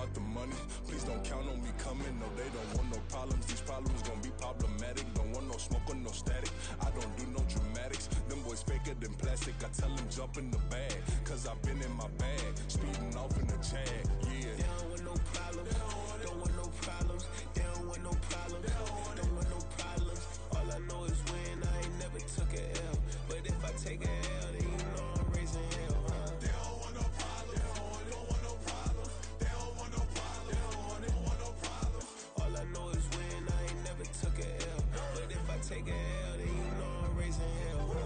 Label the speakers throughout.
Speaker 1: about the money. Please don't count on me coming. No, they don't want no problems. These problems gon' be problematic. Don't want no smoke or no static. I don't do no dramatics. Them boys faker than plastic. I tell them jump in the bag, cause I've been in my bag, speeding off in the Jag. Yeah.
Speaker 2: They don't want no problems. Don't want no problems. They don't want no problems. Don't want no problems. All I know is win. I ain't never took a L. But if I take a L, then you know I'm raising hell, huh? They don't want no problems. Don't want no problems. They don't want no problems. They don't want no problems. All I know is win. I ain't never took a L. But if I take a L, then you know I'm raising hell, huh?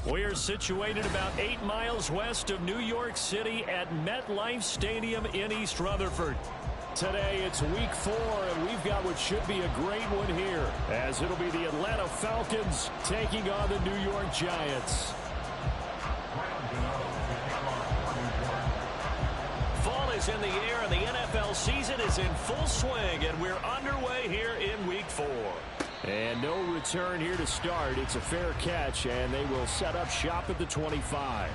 Speaker 3: We're situated about 8 miles west of New York City at MetLife Stadium in East Rutherford. Today it's week 4, and we've got what should be a great one here, as it'll be the Atlanta Falcons taking on the New York Giants. Fall is in the air, and the NFL season is in full swing, and we're underway here in week 4. And no return here to start. It's a fair catch, and they will set up shop at the 25.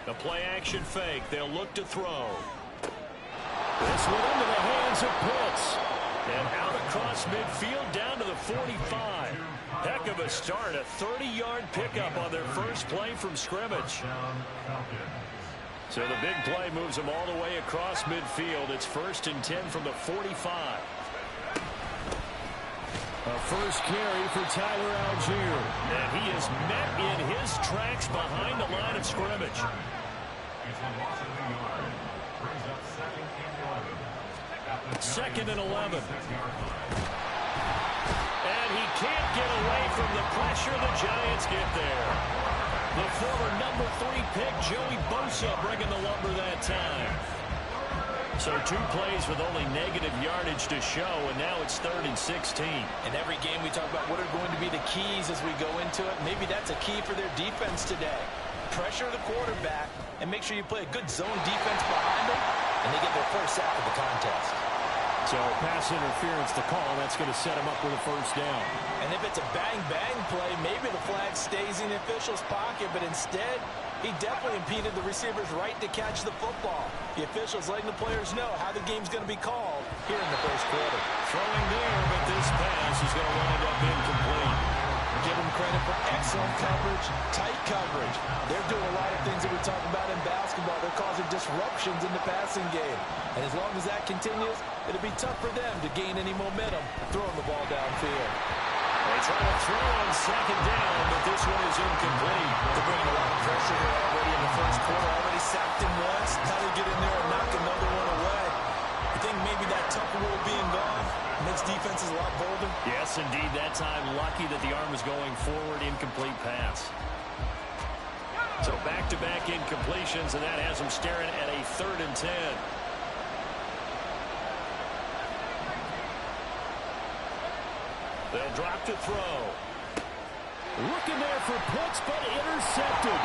Speaker 3: The play-action fake. They'll look to throw. This one into the hands of Pitts. And out across midfield down to the 45. Heck of a start. A 30-yard pickup on their first play from scrimmage. So the big play moves them all the way across midfield. It's 1st and 10 from the 45. A first carry for Tyler Algier. And he is met in his tracks behind the line of scrimmage. 2nd and 11. And he can't get away from the pressure. The Giants get there. The former number 3 pick, Joey Bosa, bringing the lumber that time. So 2 plays with only negative yardage to show, and now it's 3rd and 16.
Speaker 4: In every game we talk about what are going to be the keys as we go into it. Maybe that's a key for their defense today. Pressure the quarterback and make sure you play a good zone defense behind them, and they get their first sack of the contest.
Speaker 3: So pass interference to call. That's going to set him up with a 1st down.
Speaker 4: And if it's a bang-bang play, maybe the flag stays in the official's pocket, but instead he definitely impeded the receiver's right to catch the football. The officials letting the players know how the game's going to be called here in the 1st quarter.
Speaker 3: Throwing there, but this pass is going to wind up incomplete.
Speaker 4: Give them credit for excellent coverage, tight coverage. They're doing a lot of things that we talk about in basketball. They're causing disruptions in the passing game. And as long as that continues, it'll be tough for them to gain any momentum throwing the ball downfield.
Speaker 3: They try to throw on 2nd down, but this one is incomplete.
Speaker 4: They're bringing a lot of pressure here already in the 1st quarter. Already sacked him once. How do you get in there and knock another one away? I think maybe that tough rule being gone makes defenses a lot bolder.
Speaker 3: Yes, indeed. That time, lucky that the arm was going forward. Incomplete pass. So back-to-back incompletions, and that has them staring at a 3rd and 10. They'll drop to throw. Looking there for Pitts, but intercepted.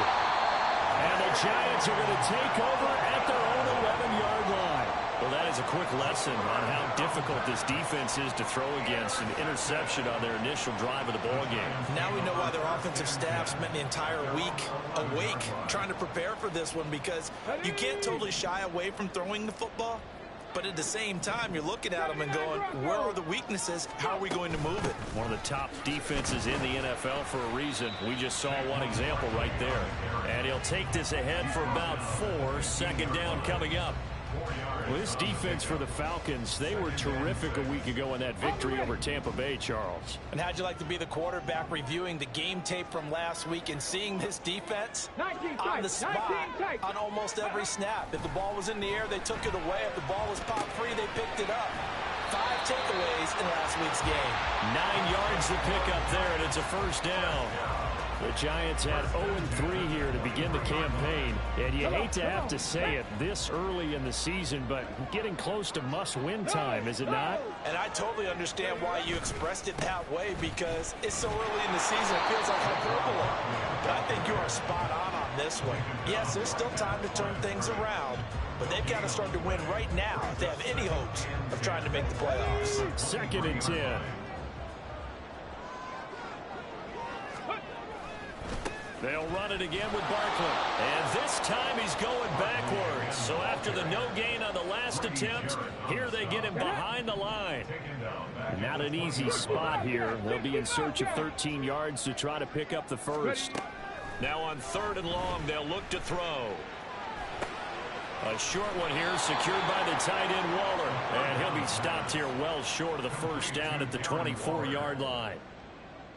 Speaker 3: And the Giants are going to take over at their own 11-yard line. Well, that is a quick lesson on how difficult this defense is to throw against. An interception on their initial drive of the ballgame.
Speaker 4: Now we know why their offensive staff spent the entire week awake trying to prepare for this one, because you can't totally shy away from throwing the football. But at the same time, you're looking at them and going, where are the weaknesses? How are we going to move it?
Speaker 3: One of the top defenses in the NFL for a reason. We just saw one example right there. And he'll take this ahead for about 4. 2nd down coming up. Well, this defense for the Falcons, they were terrific a week ago in that victory over Tampa Bay, Charles.
Speaker 4: And how'd you like to be the quarterback reviewing the game tape from last week and seeing this defense on the spot on almost every snap? If the ball was in the air, they took it away. If the ball was popped free, they picked it up. 5 takeaways in last week's game.
Speaker 3: 9 yards to pick up there, and it's a 1st down. The Giants had 0-3 here to begin the campaign, and you hate to have to say it this early in the season, but getting close to must-win time, is it not?
Speaker 4: And I totally understand why you expressed it that way, because it's so early in the season, it feels like hyperbole. But I think you are spot on this one. Yes, there's still time to turn things around, but they've got to start to win right now if they have any hopes of trying to make the playoffs.
Speaker 3: 2nd and 10. They'll run it again with Barkley. And this time he's going backwards. So after the no gain on the last attempt, here they get him behind the line. Not an easy spot here. They'll be in search of 13 yards to try to pick up the 1st. Now on 3rd and long, they'll look to throw. A short one here secured by the tight end Waller. And he'll be stopped here well short of the 1st down at the 24-yard line.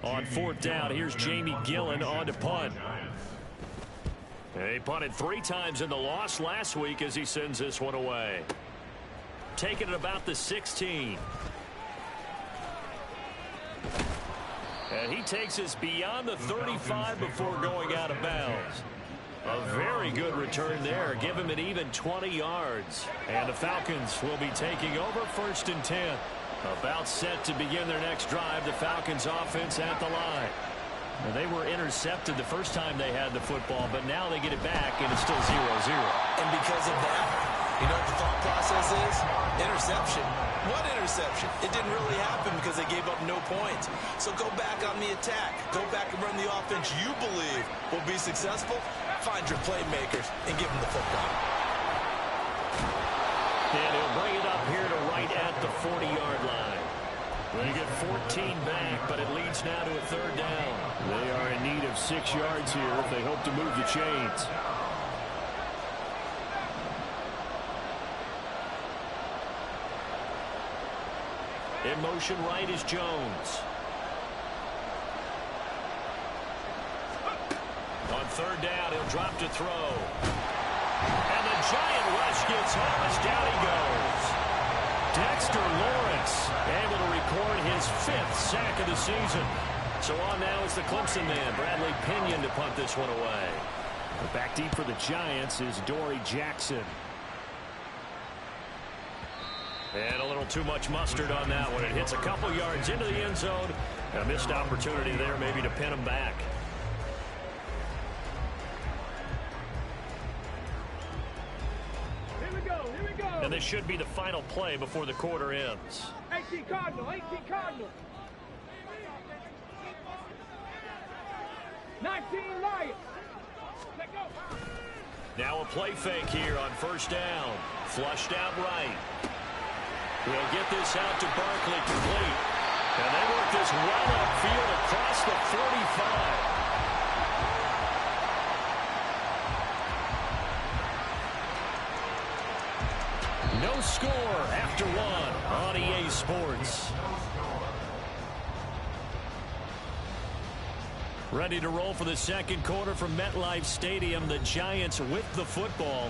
Speaker 3: On 4th down, here's Jamie Gillen on to punt. He punted 3 times in the loss last week as he sends this one away. Taking it about the 16. And he takes us beyond the 35 before going out of bounds. A very good return there. Give him an even 20 yards. And the Falcons will be taking over 1st and 10. About set to begin their next drive. The Falcons offense at the line. Now, they were intercepted the first time they had the football, but now they get it back, and it's still 0-0.
Speaker 4: And because of that, you know what the thought process is? Interception. What interception? It didn't really happen because they gave up no points. So go back on the attack. Go back and run the offense you believe will be successful. Find your playmakers and give them the football.
Speaker 3: And he'll bring it up here to right at the 40-yard line. They get 14 back, but it leads now to a 3rd down. They are in need of 6 yards here if they hope to move the chains. In motion right is Jones. On 3rd down, he'll drop to throw. And the giant rush gets home as down he goes. Dexter Lawrence able to record his 5th sack of the season. So on now is the Clemson man, Bradley Pinion, to punt this one away. Back deep for the Giants is Dory Jackson. And a little too much mustard on that one. It hits a couple yards into the end zone. A missed opportunity there maybe to pin him back.
Speaker 5: Here we go.
Speaker 3: And this should be the final play before the quarter ends.
Speaker 5: 18 Cardinal. 19 Lions. Let go.
Speaker 3: Now a play fake here on first down. Flushed out right. We'll get this out to Barkley, complete. And they work this well upfield across the 45. No score after one on EA Sports. Ready to roll for the second quarter from MetLife Stadium. The Giants with the football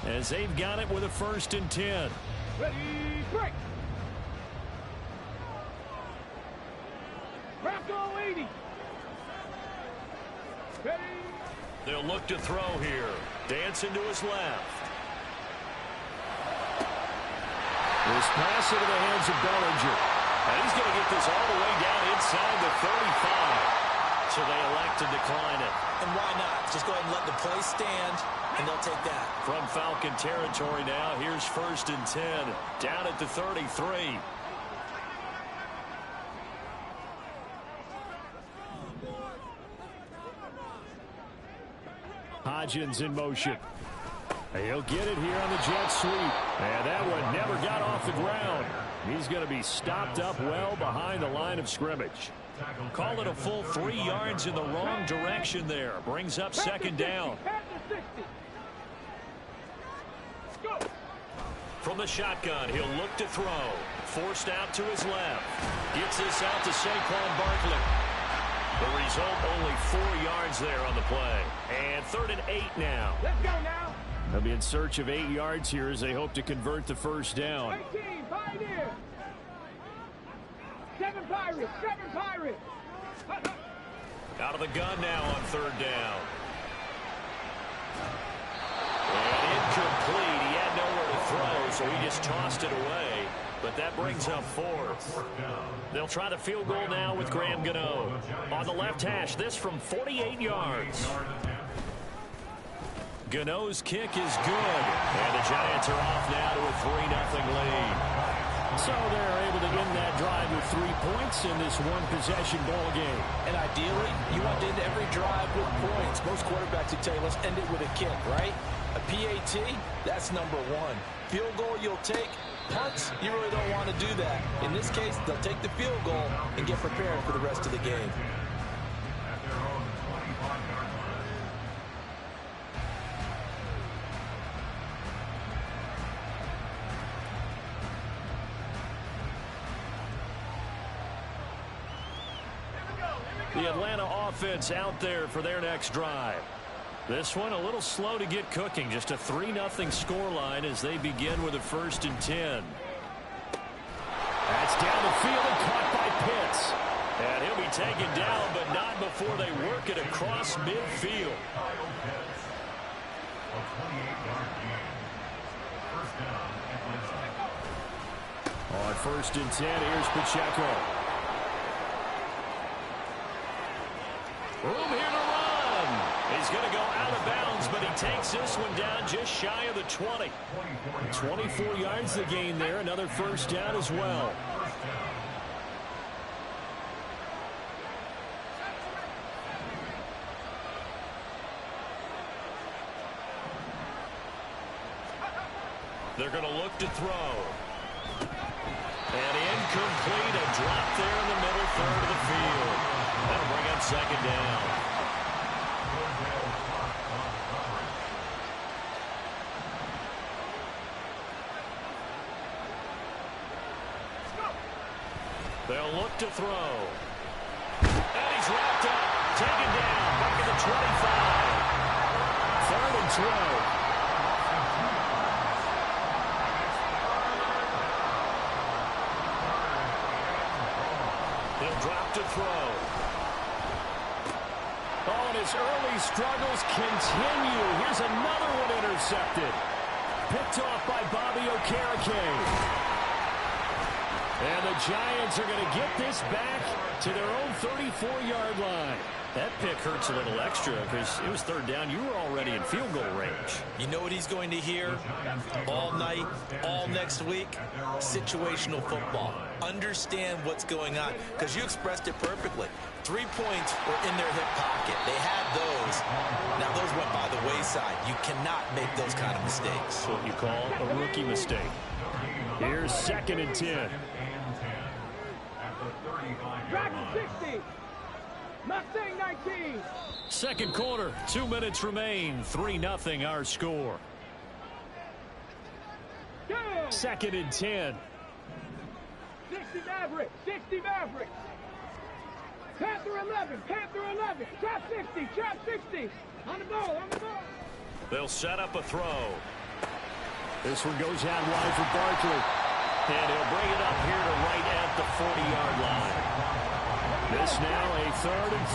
Speaker 3: as they've got it with a 1st and 10.
Speaker 5: Ready, break. Bronco 80. Ready.
Speaker 3: They'll look to throw here. Dancing to his left. This pass into the hands of Bellinger. And he's going to get this all the way down inside the 35. So they elect to decline it.
Speaker 4: And why not? Just go ahead and let the play stand, and they'll take that.
Speaker 3: From Falcon territory now, here's 1st and 10. Down at the 33. Hodgins in motion. He'll get it here on the jet sweep. And that one never got off the ground. He's going to be stopped up well behind the line of scrimmage. Call it a full 3 yards in the wrong direction there. Brings up 2nd down. From the shotgun, he'll look to throw. Forced out to his left. Gets this out to Saquon Barkley. The result, only 4 yards there on the play. And 3rd and 8 now.
Speaker 5: Let's go now.
Speaker 3: They'll be in search of 8 yards here as they hope to convert the 1st down.
Speaker 5: 18, Pioneer. 7 Pirates.
Speaker 3: Out of the gun now on 3rd down. And incomplete. He had nowhere to throw, so he just tossed it away. But that brings up 4th. They'll try the field goal now with Graham Gano. On the left hash, this from 48 yards. Gano's kick is good. And the Giants are off now to a 3-0 lead. So they're able to end that drive with 3 points in this one-possession ball game.
Speaker 4: And ideally, you want to end every drive with points. Most quarterbacks would tell you, let's end it with a kick, right? A PAT, that's number 1. Field goal you'll take. Punts, you really don't want to do that. In this case, they'll take the field goal and get prepared for the rest of the game.
Speaker 3: The Atlanta offense out there for their next drive. This one a little slow to get cooking. Just a 3-0 scoreline as they begin with a 1st and 10. That's down the field and caught by Pitts. And he'll be taken down, but not before they work it across midfield. On 1st and 10, here's Pacheco. Room here to run. He's going to go out of bounds, but he takes this one down just shy of the 20. 24 yards the gain there. Another 1st down as well. They're going to look to throw. And incomplete. A drop there in the middle third of the field. That'll bring up 2nd down. They'll look to throw. And he's wrapped up. Taken down. Back at the 25. 3rd and 12. He'll drop to throw. Oh, and his early struggles continue. Here's another one intercepted. Picked off by Bobby Okereke. And the Giants are going to get this back to their own 34-yard line. That pick hurts a little extra because it was third down. You were already in field goal range.
Speaker 4: You know what he's going to hear all night, all next week? Situational football. Understand what's going on, because you expressed it perfectly. 3 points were in their hip pocket. They had those. Now those went by the wayside. You cannot make those kind of mistakes.
Speaker 3: That's what you call a rookie mistake. Here's 2nd and 10.
Speaker 5: Dragon 60. Mustang 19.
Speaker 3: Second quarter, 2 minutes remain. 3-0 our score.
Speaker 5: Go.
Speaker 3: 2nd and 10.
Speaker 5: 60 Maverick. 60 Maverick. Panther 11. Panther 11. Trap 60. Trap 60. On the ball. On the ball.
Speaker 3: They'll set up a throw. This one goes out wide for Barkley. And he'll bring it up here to right at the 40-yard line. This now a 3rd and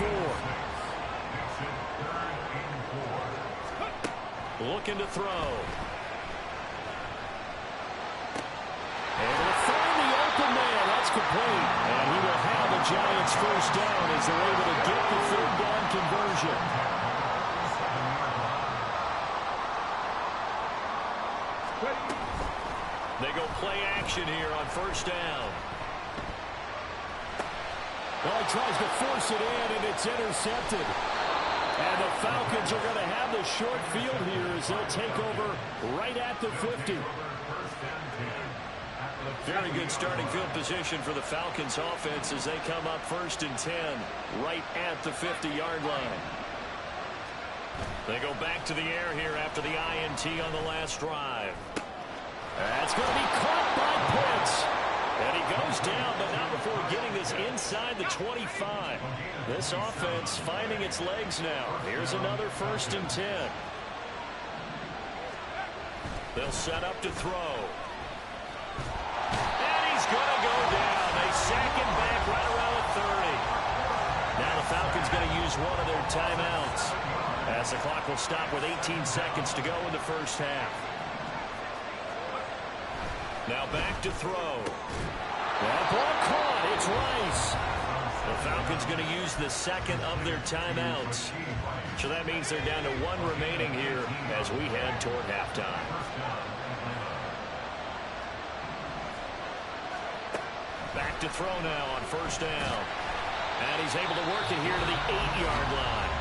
Speaker 3: 4. Looking to throw. And he'll find the open man. That's complete. And he will have the Giants first down as they're able to get the 3rd down conversion. They go play action here on first down. Well, he tries to force it in, and it's intercepted. And the Falcons are going to have the short field here as they'll take over right at the 50. Very good starting field position for the Falcons offense as they come up 1st and 10 right at the 50-yard line. They go back to the air here after the INT on the last drive. That's going to be caught by Pitts. And he goes down, but not before getting this inside the 25. This offense finding its legs now. Here's another 1st and 10. They'll set up to throw. And he's going to go down. They sack him back right around the 30. Now the Falcons going to use one of their timeouts as the clock will stop with 18 seconds to go in the first half. Now back to throw. That ball caught. It's Rice. The Falcons going to use the 2nd of their timeouts. So that means they're down to 1 remaining here as we head toward halftime. Back to throw now on first down. And he's able to work it here to the 8-yard line.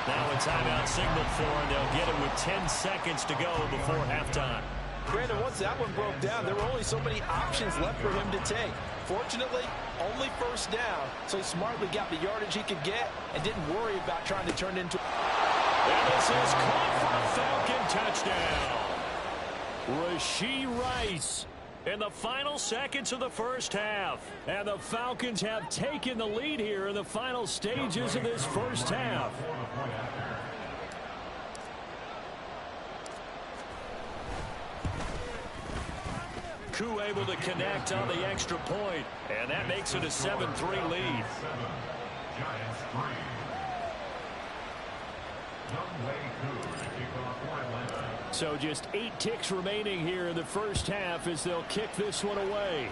Speaker 3: Now a timeout signaled for, and they'll get it with 10 seconds to go before halftime.
Speaker 4: Brandon, once that one broke down, there were only so many options left for him to take. Fortunately, only first down, so he smartly got the yardage he could get and didn't worry about trying to turn it into...
Speaker 3: And this is caught for a Falcon touchdown. Rashee Rice in the final seconds of the first half. And the Falcons have taken the lead here in the final stages of this first half. Koo able to connect on the extra point, and that makes it a 7-3 lead. So just 8 ticks remaining here in the first half as they'll kick this one away.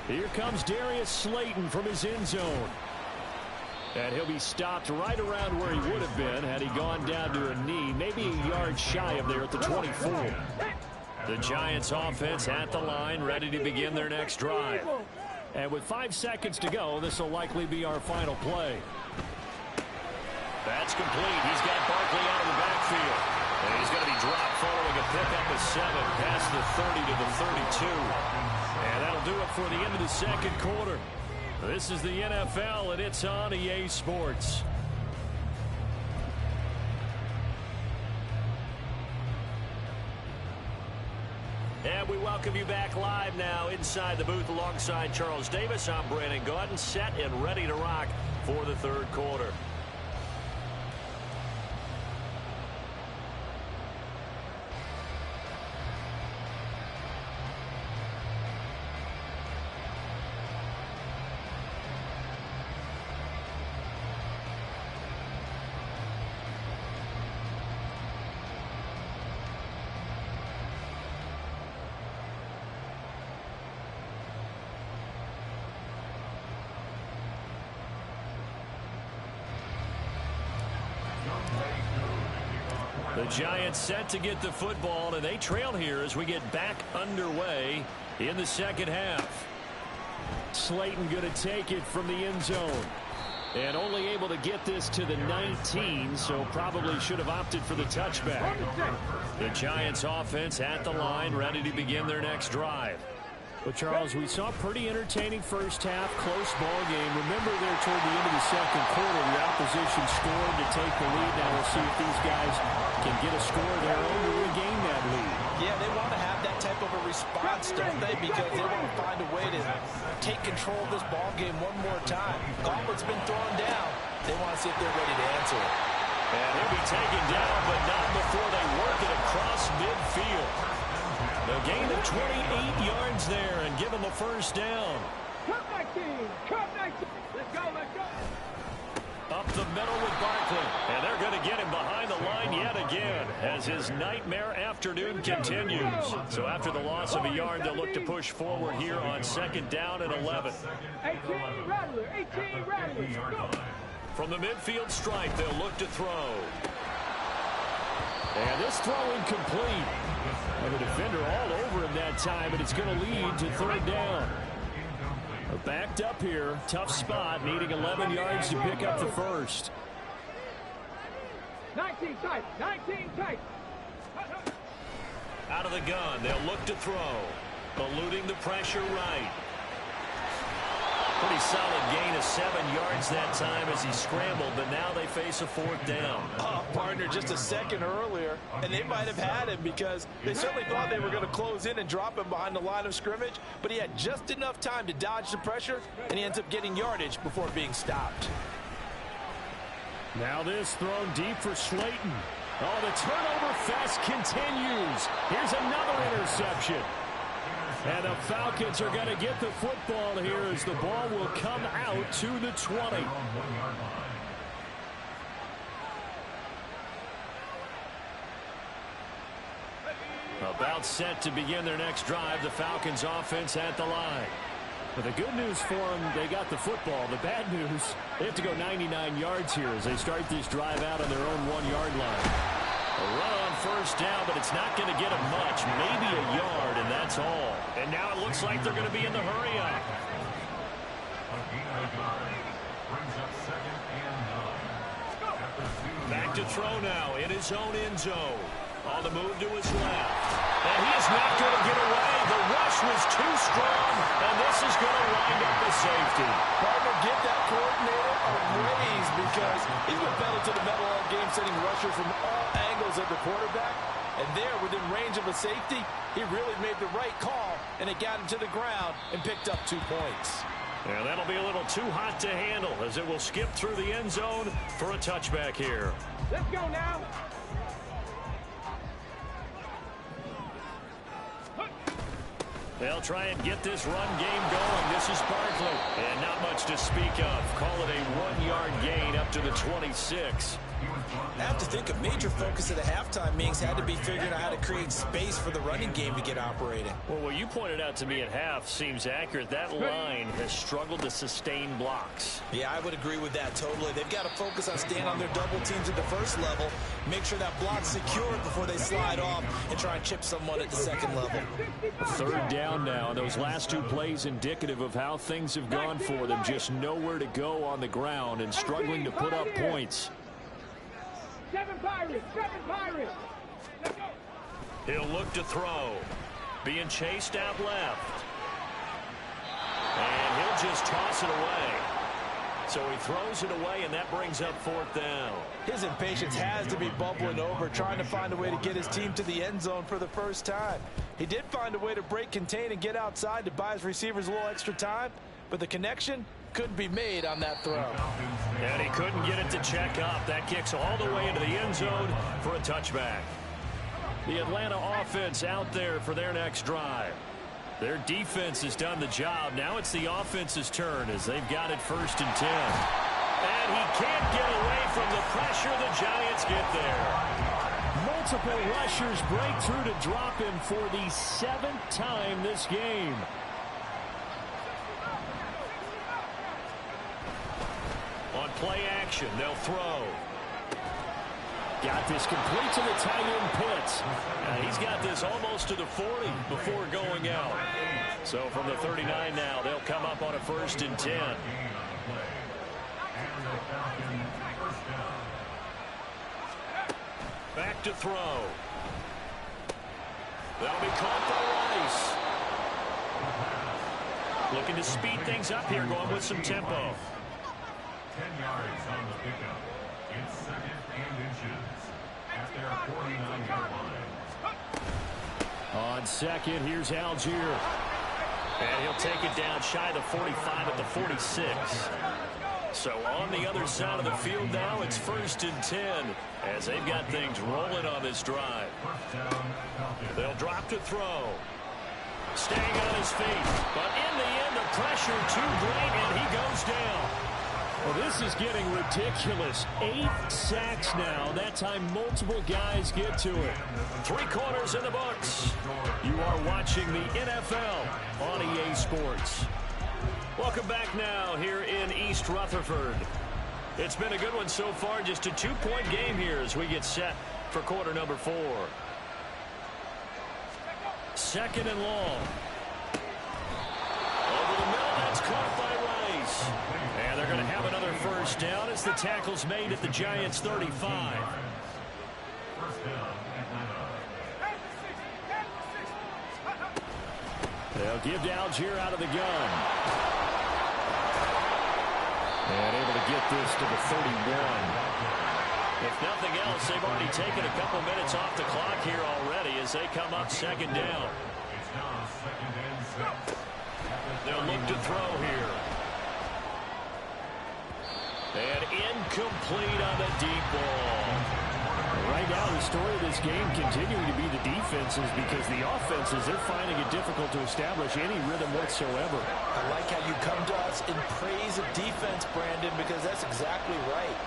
Speaker 3: Here comes Darius Slayton from his end zone. And he'll be stopped right around where he would have been had he gone down to a knee, maybe a yard shy of there at the 24. The Giants offense at the line, ready to begin their next drive. And with 5 seconds to go, this will likely be our final play. That's complete. He's got Barkley out of the backfield. And he's going to be dropped following a pickup of 7 past the 30 to the 32. And that'll do it for the end of the second quarter. This is the NFL, and it's on EA Sports. And we welcome you back live now inside the booth alongside Charles Davis. I'm Brandon Gaudin, set and ready to rock for the third quarter. The Giants set to get the football, and they trail here as we get back underway in the second half. Slayton going to take it from the end zone. And only able to get this to the 19, so probably should have opted for the touchback. The Giants offense at the line, ready to begin their next drive. Well, Charles, we saw a pretty entertaining first half, close ball game. Remember there toward the end of the second quarter, the opposition scored to take the lead. Now we'll see if these guys can get a score of their own to regain that lead.
Speaker 4: Yeah, they want to have that type of a response, don't they? Because they want to find a way to take control of this ball game one more time. Gauntlet's been thrown down. They want to see if they're ready to answer it.
Speaker 3: And he'll be taken down, but not before they work it across midfield. A gain of 28 yards there and give them a first down.
Speaker 5: Cut 19. Cut 19. Let's go. Let's go.
Speaker 3: Up the middle with Barkley. And they're going to get him behind the line yet again as his nightmare afternoon continues. So after the loss of a yard, they'll look to push forward here on second down and 11.
Speaker 5: 18 Rattler. 18 Rattler. Go.
Speaker 3: From the midfield stripe, they'll look to throw. And this throw incomplete. And the defender all over him that time, and it's going to lead to third down. Backed up here, tough spot, needing 11 yards to pick up the first.
Speaker 5: 19 tight, 19 tight.
Speaker 3: Out of the gun, they'll look to throw. Eluding the pressure right. Pretty solid gain of 7 yards that time as he scrambled, but now they face a fourth down.
Speaker 4: Partner, just a second earlier, and they might have had him because they certainly thought they were going to close in and drop him behind the line of scrimmage, but he had just enough time to dodge the pressure, and he ends up getting yardage before being stopped.
Speaker 3: Now this thrown deep for Slayton. Oh, the turnover fest continues. Here's another interception. And the Falcons are going to get the football here as the ball will come out to the 20. About set to begin their next drive, the Falcons offense at the line. But the good news for them, they got the football. The bad news, they have to go 99 yards here as they start this drive out on their own 1-yard line. A run on first down, but it's not going to get them much. Maybe a yard, and that's all. And now it looks like they're going to be in the hurry-up. Back to throw now in his own end zone. On the move to his left. And he is not going to get away. The rush was too strong, and this is going to wind up a safety.
Speaker 4: Partner, give that coordinator a raise because he's been pedal to the metal all game, sending rushers from all angles at the quarterback. And there, within range of a safety, he really made the right call, and it got him to the ground and picked up 2 points.
Speaker 3: And that'll be a little too hot to handle as it will skip through the end zone for a touchback here.
Speaker 5: Let's go now.
Speaker 3: They'll try and get this run game going. This is Barkley. And not much to speak of. Call it a 1-yard gain up to the 26.
Speaker 4: I have to think a major focus of the halftime meetings had to be figuring out how to create space for the running game to get operating.
Speaker 3: Well, what you pointed out to me at half seems accurate. That line has struggled to sustain blocks.
Speaker 4: Yeah, I would agree with that totally. They've got to focus on staying on their double teams at the first level, make sure that block's secured before they slide off and try and chip someone at the second level.
Speaker 3: Third down now, and those last 2 plays indicative of how things have gone for them. Just nowhere to go on the ground and struggling to put up points.
Speaker 5: 7 Pirates, 7 Pirates. Let's go.
Speaker 3: He'll look to throw. Being chased out left. And he'll just toss it away. So he throws it away, and that brings up fourth down.
Speaker 4: His impatience has to be bubbling over, trying to find a way to get his team to the end zone for the first time. He did find a way to break contain and get outside to buy his receivers a little extra time, but the connection couldn't be made on that throw.
Speaker 3: And he couldn't get it to check up. That kicks all the way into the end zone for a touchback. The Atlanta offense out there for their next drive. Their defense has done the job. Now it's the offense's turn as they've got it 1st and 10. And he can't get away from the pressure. The Giants get there. Multiple rushers break through to drop him for the 7th time this game. On play action, they'll throw. Got this complete to the tight end Pitts. He's got this almost to the 40 before going out. So from the 39 now, they'll come up on a 1st and 10. Back to throw. That'll be caught by Rice. Looking to speed things up here, going with some tempo.
Speaker 6: 10 yards on the pickup. It's 2nd and inches at their 49-yard line.
Speaker 3: On second, here's Algier. And he'll take it down shy of the 45 at the 46. So on the other side of the field now, it's 1st and 10 as they've got things rolling on this drive. They'll drop to throw. Staying on his feet. But in the end, the pressure too great, and he goes down. Well, this is getting ridiculous. 8 sacks now. That time, multiple guys get to it. 3 quarters in the books. You are watching the NFL on EA Sports. Welcome back now here in East Rutherford. It's been a good one so far. Just a 2-point game here as we get set for quarter number 4. 2nd and long. Over the middle, that's caught by Rice. And they're going to have another 1st down as the tackle's made at the Giants' 35. They'll give to Algier out of the gun. And able to get this to the 31. If nothing else, they've already taken a couple minutes off the clock here already as they come up 2nd down. They'll look to throw here. And incomplete on the deep ball. Right now, the story of this game continuing to be the defenses because the offenses, they're finding it difficult to establish any rhythm whatsoever.
Speaker 4: I like how you come to us in praise of defense, Brandon, because that's exactly right.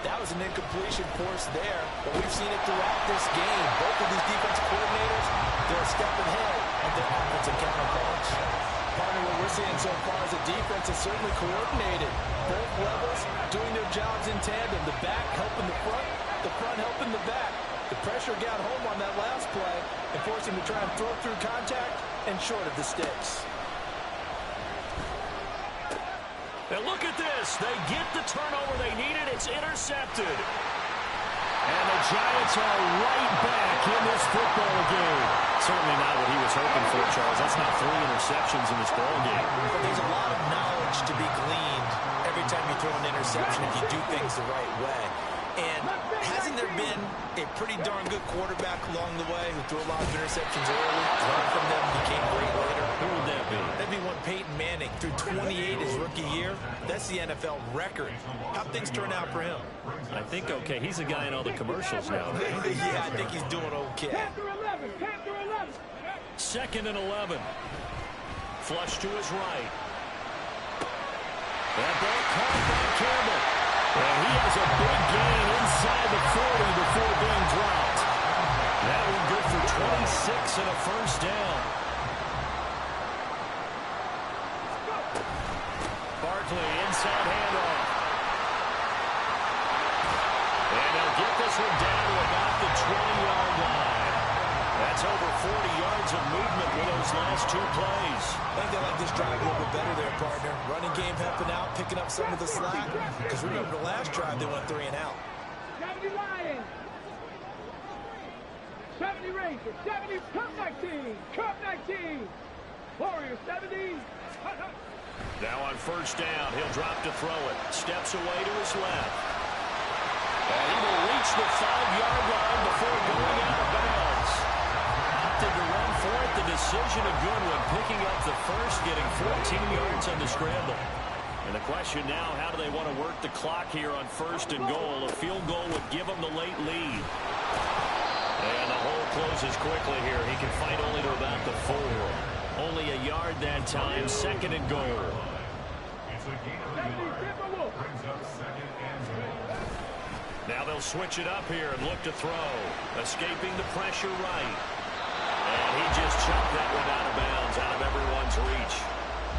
Speaker 4: That was an incompletion force there, but we've seen it throughout this game. Both of these defense coordinators, they're a step ahead of their offensive counterparts. Partner, what we're seeing so far as a defense is certainly coordinated. Both levels doing their jobs in tandem. The back helping the front helping the back. The pressure got home on that last play and forced him to try and throw through contact and short of the sticks.
Speaker 3: And look at this. They get the turnover they needed. It's intercepted. And the Giants are right back in this football game. Certainly not what he was hoping for, Charles. That's not 3 interceptions in this ball game.
Speaker 4: But there's a lot of knowledge to be gleaned every time you throw an interception if you do things the right way. And hasn't there been a pretty darn good quarterback along the way who threw a lot of interceptions early, learned from them, became great later?
Speaker 3: Who would that be?
Speaker 4: That'd be one Peyton Manning. Threw 28 his rookie year. That's the NFL record. How'd things turn out for him?
Speaker 3: I think okay. He's the guy in all the commercials now.
Speaker 4: Yeah, I think he's doing okay.
Speaker 3: 2nd and 11. Flush to his right. That ball caught by Campbell. And he has a big gain inside the 40 before being dropped. That one good for 26 and a 1st down. Barkley inside handoff. And they'll get this one down to about the 20-yard line. That's over 40 yards of movement with those last 2 plays.
Speaker 4: I think they like this drive a little bit better there, partner. Running game helping out, picking up some of the slack. Because remember the last drive, they went 3 and out.
Speaker 5: 70 Lions. 70 Rangers. 70 Cup 19. Cup 19. Warriors 70.
Speaker 3: Now on 1st down, he'll drop to throw it. Steps away to his left. And he will reach the 5-yard line before going out of bounds. Opted to run for it. The decision a good one, picking up the 1st, getting 14 yards on the scramble. And the question now, how do they want to work the clock here on 1st and goal? A field goal would give them the late lead. And the hole closes quickly here. He can fight only to about the 4. Only a yard that time. 2nd and goal. Now they'll switch it up here and look to throw. Escaping the pressure right. And he just chucked that one out of bounds, out of everyone's reach.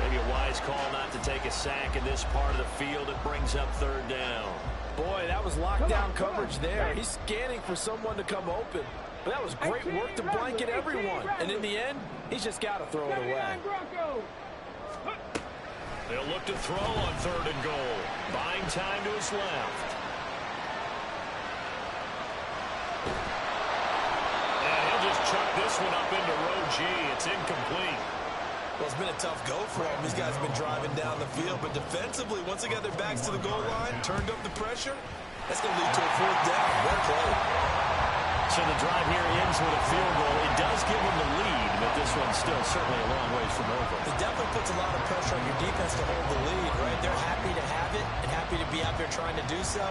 Speaker 3: Maybe a wise call not to take a sack in this part of the field. It brings up third down.
Speaker 4: Boy, that was lockdown coverage there. He's scanning for someone to come open. But that was great work to blanket everyone. And in the end, he's just got to throw it away.
Speaker 3: They'll look to throw on third and goal. Buying time to his left. And he'll just chuck this one up into row G. It's incomplete.
Speaker 4: Well, it's been a tough go for them. These guys have been driving down the field, but defensively, once they got their backs to the goal line, turned up the pressure, that's going to lead to a fourth down. Well played.
Speaker 3: So the drive here ends with a field goal. It does give them the lead, but this one's still certainly a long ways from over.
Speaker 4: It definitely puts a lot of pressure on your defense to hold the lead, right? They're happy to have it and happy to be out there trying to do so.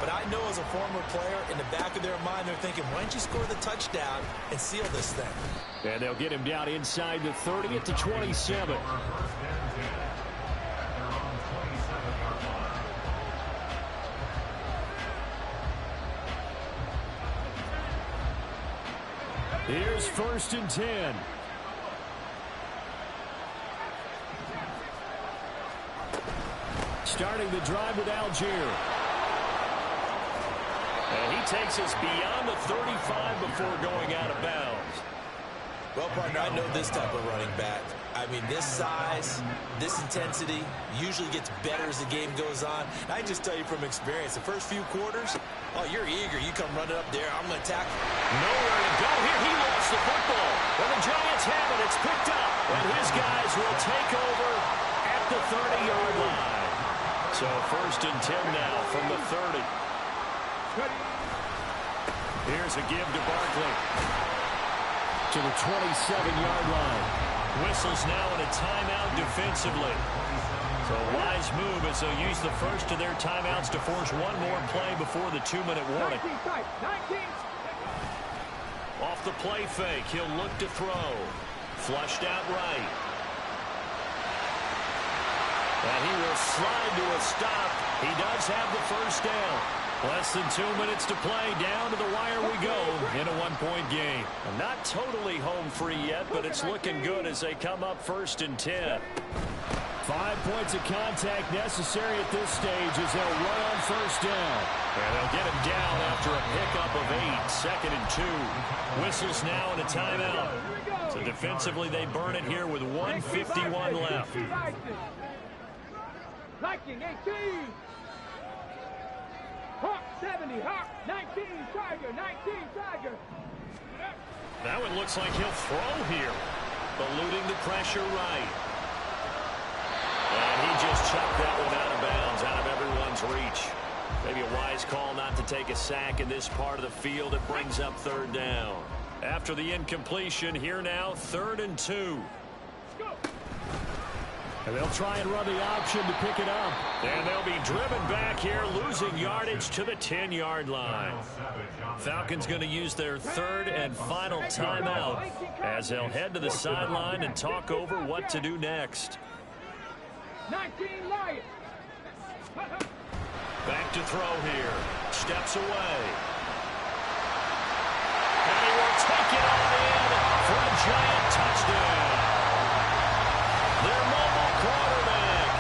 Speaker 4: But I know as a former player, in the back of their mind, they're thinking, why don't you score the touchdown and seal this thing?
Speaker 3: And they'll get him down inside the 30 at the 27. Here's 1st and 10. Starting the drive with Algier. And he takes us beyond the 35 before going out of bounds.
Speaker 4: Well, partner, I know this type of running back. I mean, this size, this intensity usually gets better as the game goes on. I just tell you from experience, the first few quarters, oh, you're eager. You come running up there. I'm going to tackle.
Speaker 3: Nowhere to go here. He lost the football. When the Giants have it, it's picked up. And his guys will take over at the 30-yard line. So 1st and 10 now from the 30. Here's a give to Barkley. To the 27-yard line. Whistles now in a timeout defensively. So a wise move as they'll use the first of their timeouts to force one more play before the 2-minute warning. Off the play fake, he'll look to throw. Flushed out right. And he will slide to a stop. He does have the first down. Less than 2 minutes to play. Down to the wire we go in a one-point game. Not totally home free yet, but it's looking good as they come up 1st and 10. 5 points of contact necessary at this stage as they'll run on 1st down. And they'll get him down after a pickup of 8. 2nd and 2. Whistles now in a timeout. So defensively they burn it here with 1:51 left.
Speaker 5: Liking 18. Hawk 70, Hawk 19, Tiger, 19, Tiger.
Speaker 3: That one looks like he'll throw here. Eluding the pressure right. And he just chucked that one out of bounds, out of everyone's reach. Maybe a wise call not to take a sack in this part of the field. It brings up 3rd down. After the incompletion, here now, 3rd and 2. And they'll try and run the option to pick it up. And they'll be driven back here, losing yardage to the 10-yard line. Falcons going to use their 3rd and final timeout as they'll head to the sideline and talk over what to do next.
Speaker 5: 19 Lions.
Speaker 3: Back to throw here. Steps away. And he will take it on in for a giant touchdown. Their mobile quarterback.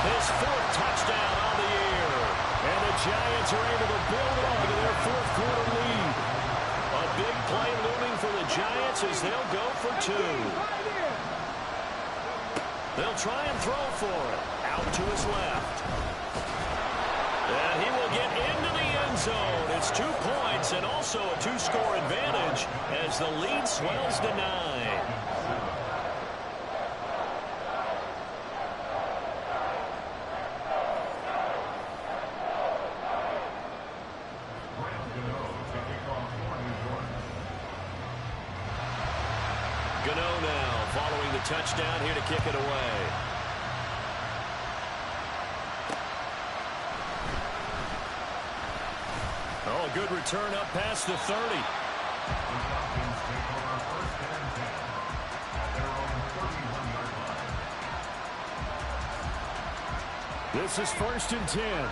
Speaker 3: His 4th touchdown on the year. And the Giants are able to build on to their 4th quarter lead. A big play looming for the Giants as they'll go for 2. They'll try and throw for it. Out to his left. And he will get into the end zone. It's 2 points and also a 2-score advantage as the lead swells to 9. Gano now following the touchdown here to kick it away. Oh, good return up past the 30. This is 1st and 10.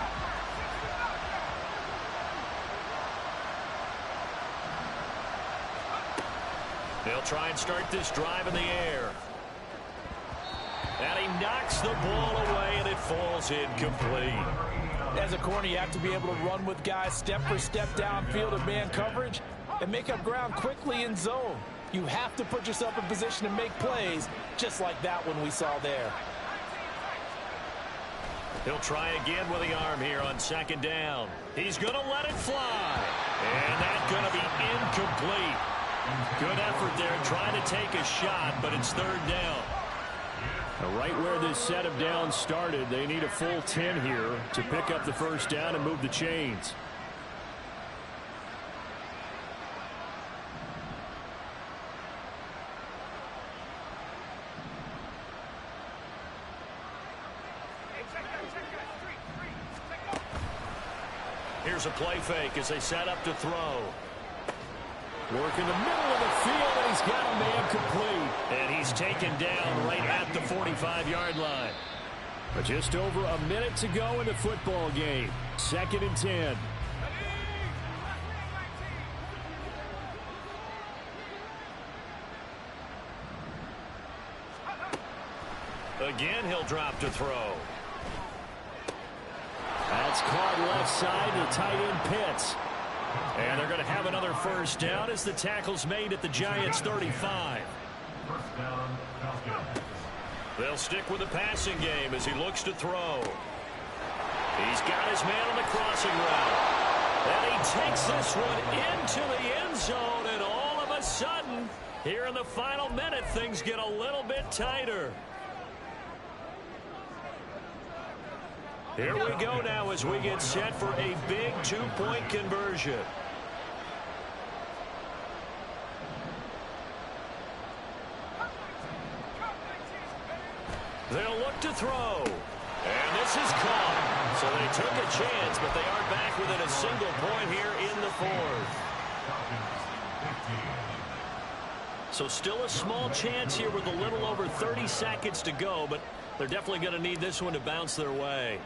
Speaker 3: They'll try and start this drive in the air. And he knocks the ball away, and it falls incomplete.
Speaker 4: As a corner, you have to be able to run with guys step for step downfield in man coverage and make up ground quickly in zone. You have to put yourself in position to make plays, just like that one we saw there.
Speaker 3: He'll try again with the arm here on second down. He's going to let it fly. And that's going to be incomplete. Good effort there trying to take a shot, but it's third down. Right where this set of downs started, they need a full 10 here to pick up the first down and move the chains. Here's a play fake as they set up to throw. Work in the middle of the field, and he's got a man complete. And he's taken down right at the 45-yard line. But just over a minute to go in the football game. 2nd and 10. Again, he'll drop to throw. That's caught left side to tight end Pitts. And they're going to have another first down as the tackle's made at the Giants' 35.
Speaker 6: First down, Falcons.
Speaker 3: They'll stick with the passing game as he looks to throw. He's got his man on the crossing route. And he takes this one into the end zone, and all of a sudden, here in the final minute, things get a little bit tighter. Here we go now as we get set for a big two-point conversion. They'll look to throw. And this is caught. So they took a chance, but they are back within a single point here in the fourth. So still a small chance here with a little over 30 seconds to go, but they're definitely going to need this one to bounce their way.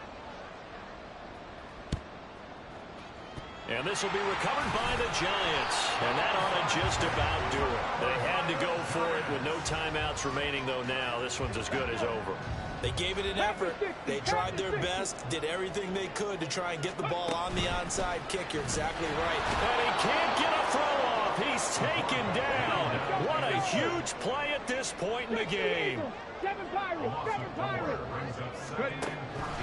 Speaker 3: And this will be recovered by the Giants. And that ought to just about do it. They had to go for it with no timeouts remaining, though now this one's as good as over.
Speaker 4: They gave it an effort. They tried their best, did everything they could to try and get the ball on the onside kick. You're exactly right.
Speaker 3: And he can't get a throw off. He's taken down. What a huge play at this point in the game.
Speaker 5: 7 Pirates, 7 Pirates.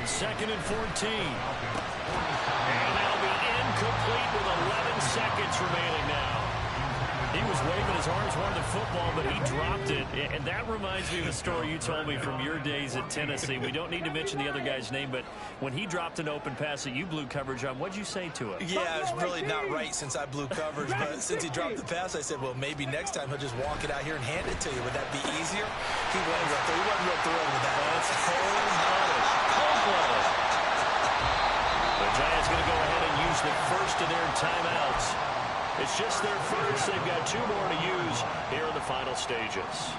Speaker 3: 2nd and 14. And that'll be incomplete with 11 seconds remaining now. He was waving his arms toward the football, but he dropped it. And that reminds me of a story you told me from your days at Tennessee. We don't need to mention the other guy's name, but when he dropped an open pass that you blew coverage on, what'd you say to it?
Speaker 4: Yeah, it's really not right since I blew coverage, but since he dropped the pass, I said, well, maybe next time he'll just walk it out here and hand it to you. Would that be easier? He wasn't real thrilled with that. That's cold-blooded. Cold-blooded.
Speaker 3: The Giants going to go ahead and use the first of their timeouts. It's just their first. They've got 2 more to use here in the final stages.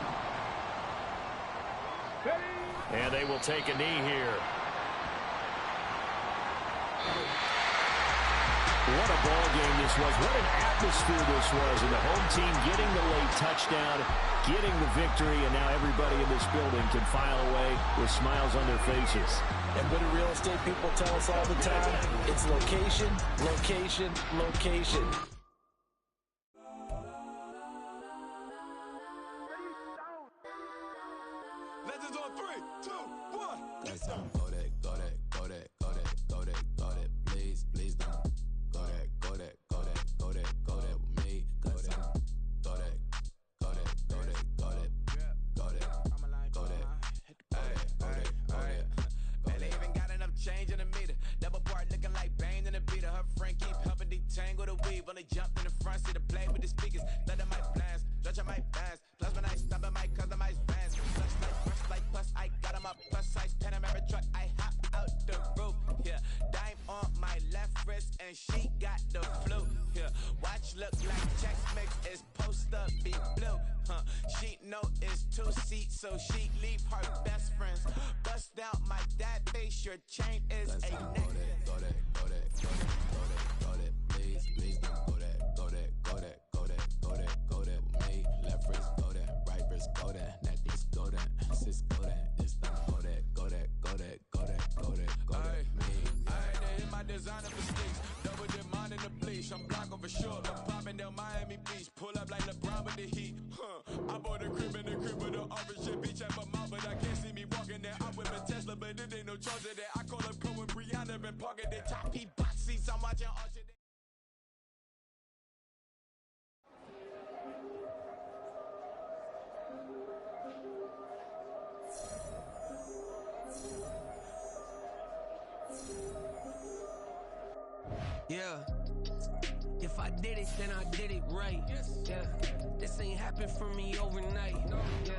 Speaker 3: And they will take a knee here. What a ball game this was. What an atmosphere this was. And the home team getting the late touchdown, getting the victory, and now everybody in this building can file away with smiles on their faces.
Speaker 4: And what do real estate people tell us all the time? It's location, location, location.
Speaker 2: Legends on 3, 2, 1.
Speaker 7: Let's go that, go that, go that, go that, go that, go that. Please, please don't. Go that, go that, go that, go that, go that with me. Go that, go that, go that, go that, go that, go that, go that, go that.
Speaker 2: Man, they even got enough change in the meter. Double part looking like Bane in the beater. Her friend keep helping detangle the weave. When they jumped in the front seat to play with the speakers. Let my plans, stretch on my fans. Plus when I stop at my customize fans. Flush like fresh like plus. I got them up plus size Panamera truck. I hop out the roof. Yeah, dime on my left wrist and she got the flu. Yeah, watch look like Chex Mix is supposed to be blue. She know it's 2 seats, so she leave her best friends. Bust down my dad face. Your chain is a neck.
Speaker 7: Go that, go that, go that, go that, go that. Please, please don't. Go that, go that, go that, go that, go that, go that with me. Left wrist, go that, right wrist, go that, necklace, go that, sis, go that. It's the
Speaker 8: soldier that I call up Cohen Brianna, been parking the top heat box seats. I'm watching Usher.
Speaker 2: Yeah, if I did it, then I did it right. Yeah, this ain't happened for me overnight. Yeah,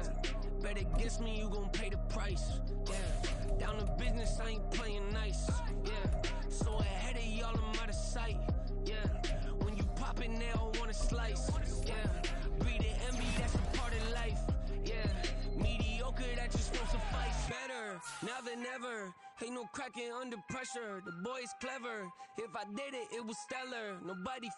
Speaker 2: bet against me, you gon' pay the price. Yeah, down to business, I ain't playing nice. Yeah, so ahead of y'all, I'm out of sight. Yeah, when you pop it, they all wanna slice. Yeah, breathe the envy, that's a part of life. Yeah, mediocre, that just won't suffice. Better now than ever. Ain't no cracking under pressure. The boy's clever. If I did it, it was stellar. Nobody